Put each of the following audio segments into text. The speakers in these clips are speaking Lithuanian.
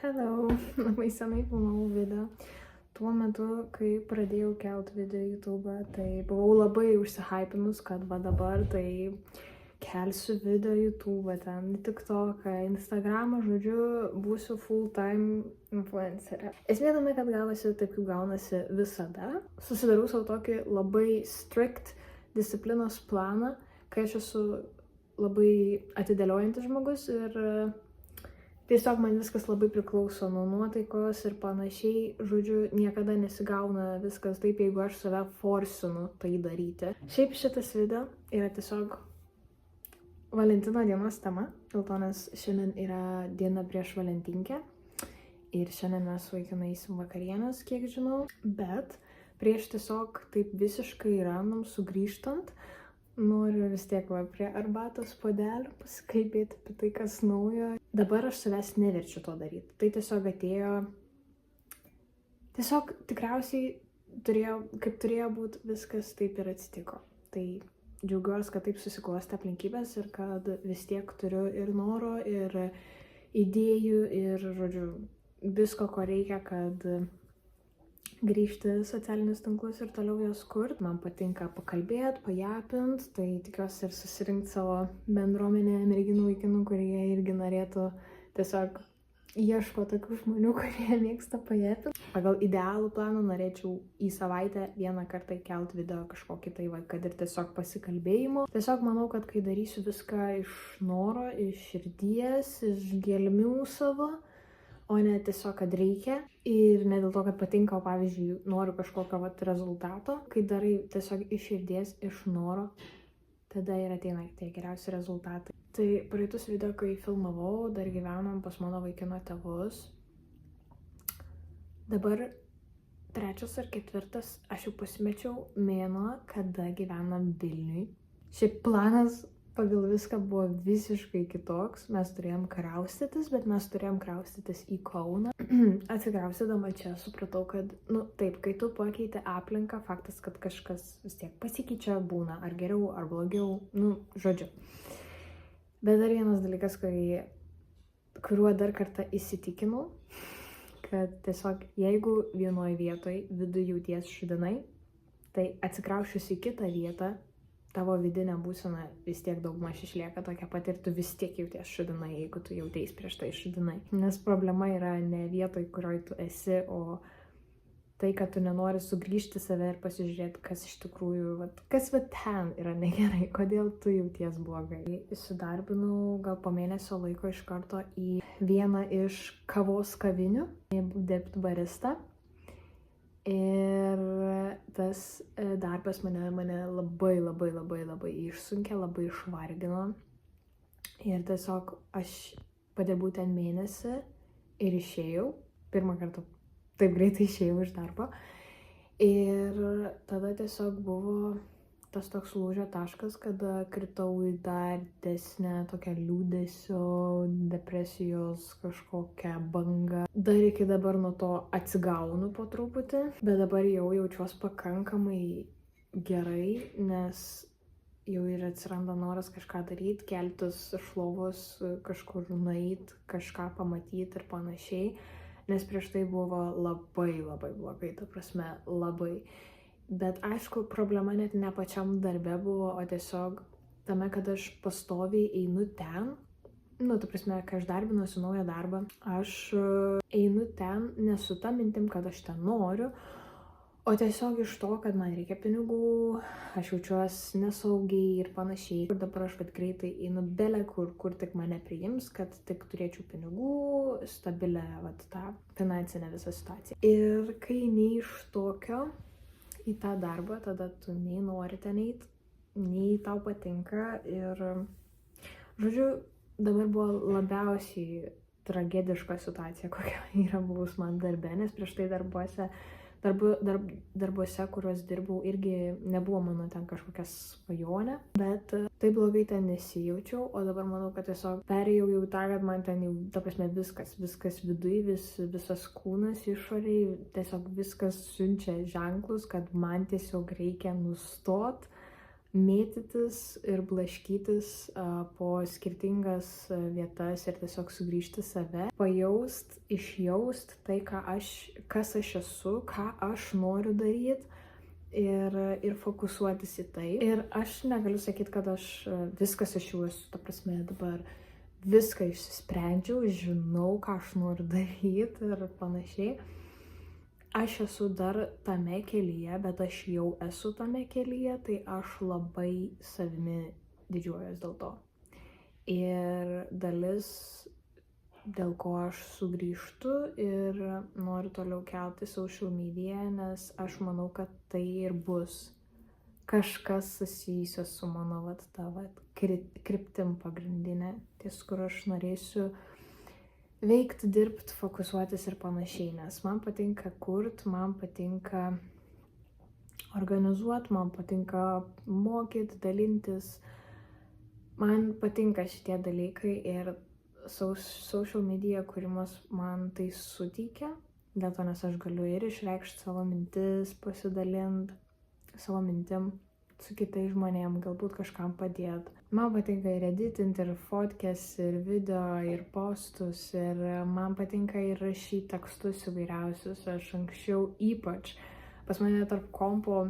Hello, labai senai filmavau video. Tuo metu, kai pradėjau kelt video į YouTube, tai buvau labai užsihypinus, kad va dabar tai kelsiu video į YouTube, ten TikTok, Instagramą, žodžiu, būsiu full time influencerė. Esmė tame, kad gavosi taip, kaip gaunasi visada. Susidariau savo tokį labai strict disciplinos planą, kai aš esu labai atidėliojantis žmogus ir tiesiog man viskas labai priklauso nuo nuotaikos ir panašiai. Žodžiu, niekada nesigauna viskas taip, jeigu aš save forsinu tai daryti. Šiaip šitas video yra tiesiog Valentino dienos tema, dėl to nes šiandien yra diena prieš Valentinkę. Ir šiandien mes su vaikinu eisim vakarienės, kiek žinau. Bet prieš tiesiog taip visiškai random sugrįžtant, noriu vis tiek va prie arbatos puodelio pasikalbėti apie tai, kas naujo. Dabar aš savęs neverčiu to daryti. Tai tiesiog atėjo, tiesiog tikriausiai turėjo būti, viskas taip ir atsitiko. Tai džiaugiuosi, kad taip susiklostė aplinkybės ir kad vis tiek turiu ir noro, ir idėjų, ir, žodžiu, visko, ko reikia, kad grįžti socialinius tinklus ir toliau juos kurt. Man patinka pakalbėti, pajapint, tai tikiuosi ir susirinkti savo bendruomenę merginų vaikinų, kurie irgi norėtų tiesiog ieško tokių žmonių, kurie mėgsta pajapint. Pagal idealų planą norėčiau į savaitę vieną kartą įkelt video kažkokį tai, kad ir tiesiog pasikalbėjimo. Tiesiog manau, kad kai darysiu viską iš noro, iš širdies, iš gelmių savo, o ne tiesiog, kad reikia. Ir ne dėl to, kad patinka, o pavyzdžiui, noriu kažkokio rezultato. Kai darai tiesiog iš širdies, iš noro, tada ir ateina tie geriausi rezultatai. Tai praeitus video, kai filmavau, dar gyvenom pas mano vaikino tėvus. Dabar 3 ar 4, aš jau pasimečiau mėnuo, kada gyvenam Vilniuj. Šiaip planas pagal viską buvo visiškai kitoks. Mes turėjom kraustytis, bet mes turėjom kraustytis į Kauną. Atsikraustydama čia supratau, kad, taip, kai tu pakeiti aplinką, faktas, kad kažkas vis tiek pasikeičia, būna ar geriau, ar blogiau, žodžiu. Bet dar vienas dalykas, kuriuo dar kartą įsitikinau, kad tiesiog jeigu vienoj vietoj viduje jauties šudinai, tai atsikrausčius į kitą vietą, tavo vidinė būsena vis tiek daugmaž išlieka tokia pat ir tu vis tiek jauties šudinai, jeigu tu jauteis prieš tai šudinai. Nes problema yra ne vietoj, kurioj tu esi, o tai, kad tu nenori sugrįžti save ir pasižiūrėti, kas iš tikrųjų, kas ten yra negerai, kodėl tu jauties blogai. Įsidarbinau gal po mėnesio laiko iš karto į vieną iš kavos kavinių, dirbti barista. Ir tas darbas mane labai išsunkė, labai išvargino. Ir tiesiog aš padirbau ten mėnesį ir išėjau. Pirmą kartą taip greitai išėjau iš darbo. Ir tada tiesiog buvo tas toks lūžio taškas, kada kritau į dar didesnę tokią liūdesio, depresijos kažkokią bangą. Dar iki dabar nuo to atsigaunu po truputį, bet dabar jau jaučiuosi pakankamai gerai, nes jau ir atsiranda noras kažką daryti, keltis iš lovos, kažkur nueit, kažką pamatyti ir panašiai. Nes prieš tai buvo labai blogai, ta prasme, labai. Bet aišku, problema net ne pačiam darbe buvo, o tiesiog tame, kad aš pastoviai einu ten. Ta prasme, kai aš darbinuosi naują darbą, aš einu ten ne su ta mintim, kad aš ten noriu, o tiesiog iš to, kad man reikia pinigų, aš jaučiuosi nesaugiai ir panašiai. Ir dabar aš greitai einu bele kur tik mane priims, kad tik turėčiau pinigų, stabilę tą finansinę visą situaciją. Ir kai eini iš tokio į tą darbą, tada tu nei nori ten eit, nei tau patinka. Ir, žodžiu, dabar buvo labiausiai tragediška situacija, kokia yra buvus man darbe, nes prieš tai darbuose, kuriuos dirbau, irgi nebuvo mano ten kažkokia svajonė, bet taip blogai ten nesijaučiau, o dabar manau, kad tiesiog perėjau jau tą, kad man ten jau, ta prasme, viskas viduj, visas kūnas išoriai, tiesiog viskas siunčia ženklus, kad man tiesiog reikia nustot mėtytis ir blaškytis po skirtingas vietas ir tiesiog sugrįžti save, pajaust, išjaust tai, kas aš esu, ką aš noriu daryti ir fokusuotis į tai. Ir aš negaliu sakyti, kad viskas aš jau esu, ta prasme, dabar viską išsisprendžiau, žinau, ką aš noriu daryti ir panašiai. Aš esu dar tame kelyje, bet aš jau esu tame kelyje, tai aš labai savimi didžiuojuos dėl to. Ir dalis, dėl ko aš sugrįžtu ir noriu toliau kelti social media, nes aš manau, kad tai ir bus kažkas susijusios su mano kryptim pagrindinė, ties kur aš norėsiu veikti, dirbti, fokusuotis ir panašiai, nes man patinka kurt, man patinka organizuoti, man patinka mokyti, dalintis, man patinka šitie dalykai ir social media kūrimas man tai suteikia, dėl to, nes aš galiu ir išreikšti savo mintis, pasidalinti savo mintim su kitais žmonėm, galbūt kažkam padėti. Man patinka ir editinti, ir fotkės, ir video, ir postus, ir man patinka ir rašyti tekstus įvairiausius. Aš anksčiau ypač, pas mane tarp kompo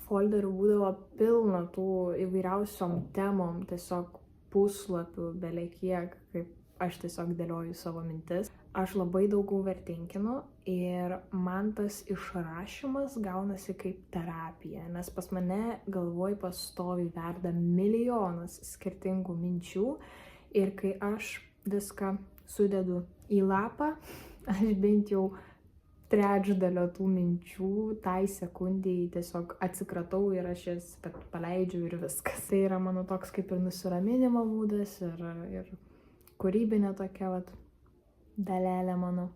folderių būdavo pilna tų įvairiausiom temom, tiesiog puslapių, belekiek, kaip aš tiesiog dėlioju savo mintis. Aš labai daug overtinkinu ir man tas išrašymas gaunasi kaip terapija, nes pas mane galvoj pastoviai verda milijonas skirtingų minčių ir kai aš viską sudedu į lapą, aš bent jau trečdalio tų minčių tai sekundėjai tiesiog atsikratau ir aš jas paleidžiu ir viskas. Tai yra mano toks kaip ir nusiraminimo būdas ir kūrybinė tokia dalelė mano.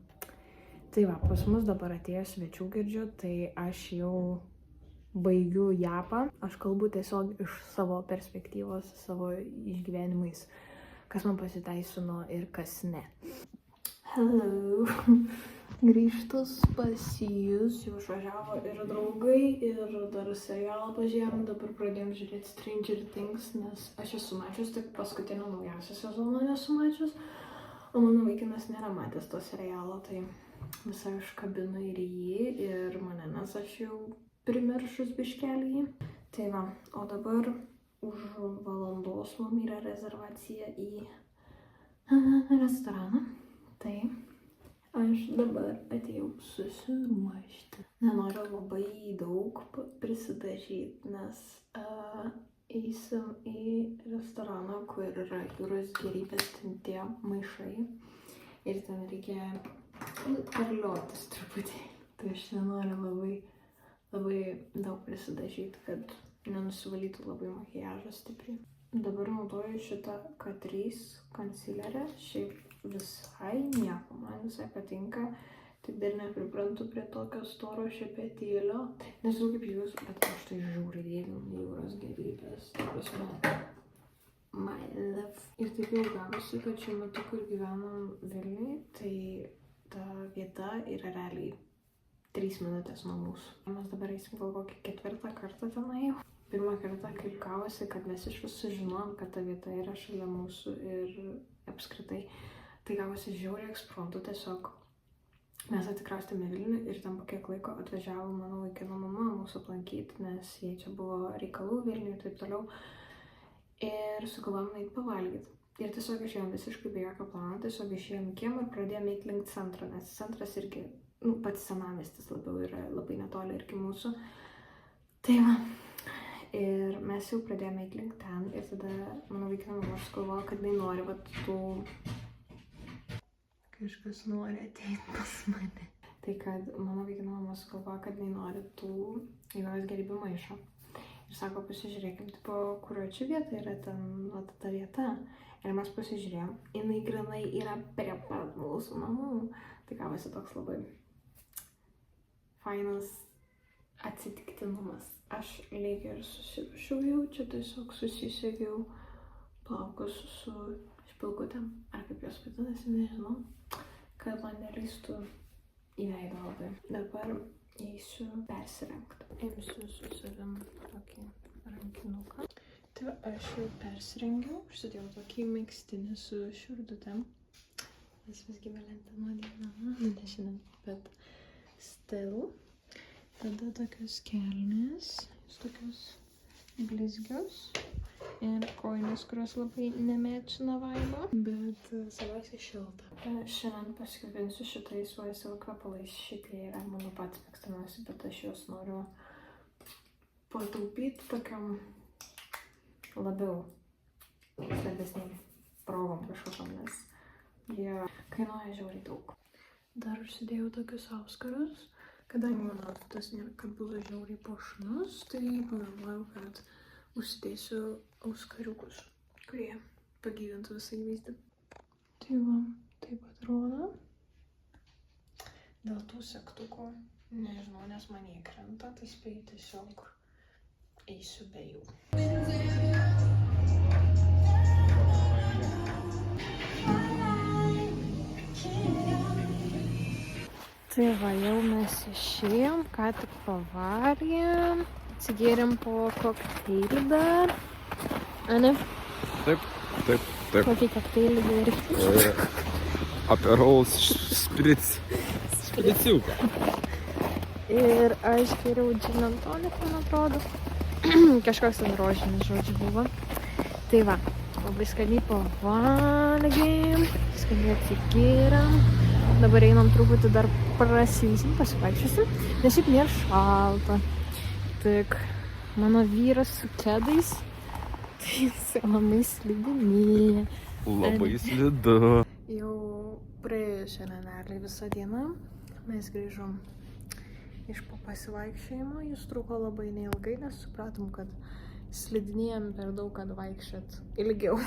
Tai va, pas mus dabar atėjo svečių girdžiu, tai aš jau baigiu japą. Aš kalbu tiesiog iš savo perspektyvos, savo išgyvenimais, kas man pasiteisino ir kas ne. Hello! Grįžtus pas jūs, jau išvažiavo ir draugai, ir dar serialą pažiūrėjom, dabar pradėjom žiūrėti Stranger Things, nes aš esu mačius, tik paskutinio naujausią sezoną nesu mačius. O mano vaikinas nėra matęs to serialo, tai visai užkabinu ir jį, ir mane, nes aš jau primiršus biškelį jį. Tai va, o dabar už valandos mums yra rezervacija į restoraną. Tai aš dabar atėjau susiruošti. Nenoriu labai daug prisidažyti, nes eisim į restoraną, kur yra jūros gėrybės, ten tie maišai ir ten reikia perliotis truputį. Tai aš nenoriu labai daug prisidažyti, kad nenusivalytų labai makiažas stipriai. Dabar naudoju šitą Catrice concealerę, šiaip visai nieko, man visai patinka. Tik dar nepriprantu prie tokio storo šepetėlio. Nežinau kaip jūs, bet aš tai žiūriu dėliu jūros gėrybės. Tai prasme, my love. Ir taip jau gavosi, kad šiuo metu, kur gyvenam Vilniui, tai ta vieta yra realiai 3 minutės nuo mūsų. Mes dabar eisim gal kokį 4. kartą tenai. Pirmą kartą kaip gavosi, kad mes iš viso žinom, kad ta vieta yra šalia mūsų ir apskritai. Tai gavosi žiauriai ekspromtu, tiesiog mes atikraustėme Vilnių ir ten po kiek laiko atvažiavo mano vaikino mama mūsų aplankyti, nes jai čia buvo reikalų Vilniui ir taip toliau. Ir sugalvojom eiti pavalgyti. Ir tiesiog išėjom visiškai be jokio plano, tiesiog išėjom į kiemą ir pradėjome eiti link centro, nes centras irgi, pats senamiestis labiau yra labai netoli irgi mūsų. Tai va, ir mes jau pradėjome eiti link ten ir tada mano vaikino mama sugalvojo, kad jinai nori tų kažkas nori ateiti pas mane. Tai kad mano vaikino mama sugalvojo, kad jinai nori tų jūros gėrybių maišo. Ir sako, pasižiūrėkim, tipo, kurioje čia vieta yra ten, ta vieta. Ir mes pasižiūrėjom, jinai grinai yra prie pat mūsų namų. Tai gavosi toks labai fainas atsitiktinumas. Aš lyg ir susiruošiau jau, čia tiesiog susisegiau plaukus su špilkutėm, ar kaip jos vadinasi, nežinau, kad man neleistų į veidą labai. Dabar eisiu persirengti. Imsiu su savim tokį rankinuką. Tai aš jau persirengiau, užsidėjau tokį megztinį su širdutėm. Nes visgi Valentino diena, ne šiandien, bet still. Tada tokios kelnės, tokios blizgios. Ir kojinės, kurios labai nemečina vaibą, bet svarbiausiai šilta. Šiandien pasikabinsiu šitais YSL kvepalais. Šiaip jie yra mano pats mėgstamiausi, bet aš juos noriu pataupyti tokiam labiau svarbesnėm progom kažkokiam, nes jie kainuoja žiauriai daug. Dar užsidėjau tokius auskarus, kadangi mano outfitas nėra, kad buvo žiauriai puošnus, tai pagalvojau, kad užsidėsiu auskariukus, kurie pagyvintų visą įvaizdį. Tai va, taip atrodo. Dėl tų segtukų, nežinau, nes man jie krenta, tai spėju tiesiog eisiu be jų. Tai va, jau mes išėjom, ką tik pavarėm, atsigėrėm po kokteilį dar. Ane? Taip. Kokį kokteilį gėrė? Aperol špriciuką. Ir aš geriau gin and tonic, man atrodo. Kažkoks ten rožinis, žodžiu, buvo. Tai va, labai skaniai pavalgėm, skaniai atsigėrėm. Dabar einam truputį dar prasysim, pasivaikščiosim, nes šiaip nėra šalta. Tik mano vyras su kedais, tai jisai labai slidinėja. Labai slidu. Jau praėjo šiandien realiai visą dieną. Mes grįžom iš po pasivaikščiojimo. Jis truko labai neilgai, nes supratom, kad slidinėjom per daug, kad vaikščiot ilgiau.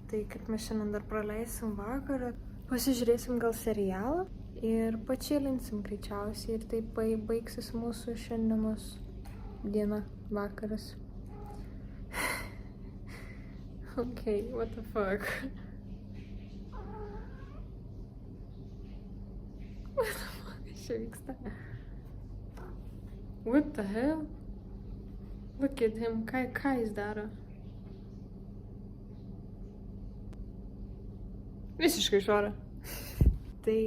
Tai kaip mes šiandien dar praleisim vakarą, pasižiūrėsim gal serialą ir pačilinsim greičiausiai. Ir taip baigsis mūsų šiandienos diena, vakaras. Okay, what the fuck? What the fuck čia vyksta? What the hell? Look at him, ką jis daro? Visiškai švara. Tai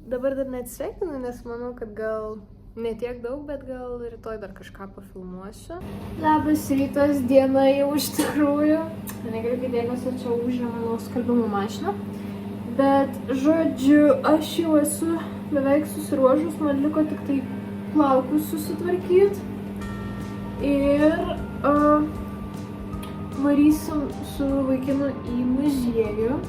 dabar dar neatsveikinu, nes manau, kad gal ne tiek daug, bet gal rytoj dar kažką pafilmuosiu. Labas rytas, diena jau iš tikrųjų. Negaliu dėmesio, čia užė mano skalbimo mašiną. Bet, žodžiu, aš jau esu beveik susiruošus, man liko tik tai plaukus susitvarkyti. Ir varysim su vaikinu į muziejų.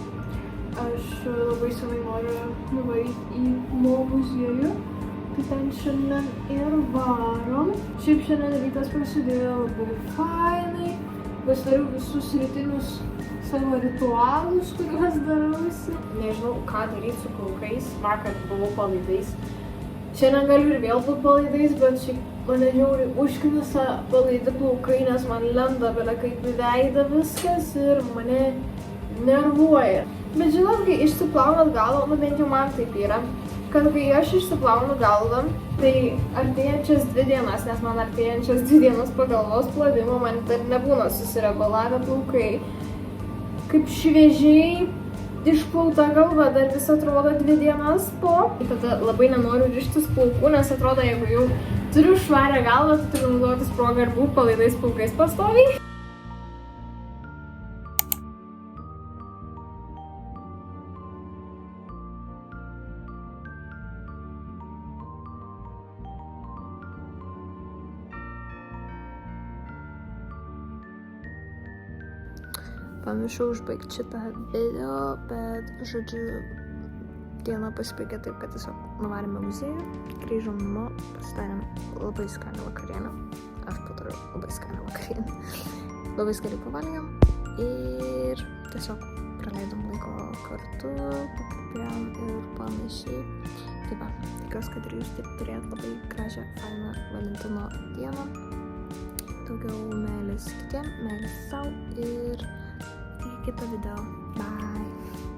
Aš labai senai noriu nuvaryti į Mo muziejų. Tai ten šiandien ir varom. Šiaip šiandien rytas prasidėjo labai fainai. Pasidariau visus rytinius savo ritualus, kuriuos darausi. Nežinau, ką daryti su plaukais. Vakar buvau palaidais. Šiandien galiu ir vėl būti palaidais, bet šiaip mane žiauriai užknisa palaidi plaukai, nes man lenda belia kaip į veidą viskas ir mane nervuoja. Bet žinot, kai išsiplaunat galvą, nu bent jau man taip yra, kad kai aš išsiplaunu galvą, tai artėjančias 2 dienas, nes man artėjančias 2 dienas po galvos plovimo, man dar nebūna susirebalavę plaukai. Kaip šviežiai išplauta galva, dar vis atrodo 2 dienas po. Tada labai nenoriu rištis plaukų, nes atrodo, jeigu jau turiu švarę galvą, tai turiu naudotis progą ir būt palaidais plaukais pastoviai. Pamiršau užbaigti šitą video, bet, žodžiu, diena pasibaigė taip, kad tiesiog nuvarėme muziejų, grįžom namo, pasidarėm labai skanią vakarienę. Aš patariu labai skanią vakarienę. Labai skaniai pavalgėm ir tiesiog praleidom laiko kartu, pakalbėjom ir panašiai. Taip va, tikiuosi, kad ir jūs taip turėjot labai gražią, fainą Valentino dieną. Daugiau meilės kitiem, meilės sau ir iki kito video. Bye!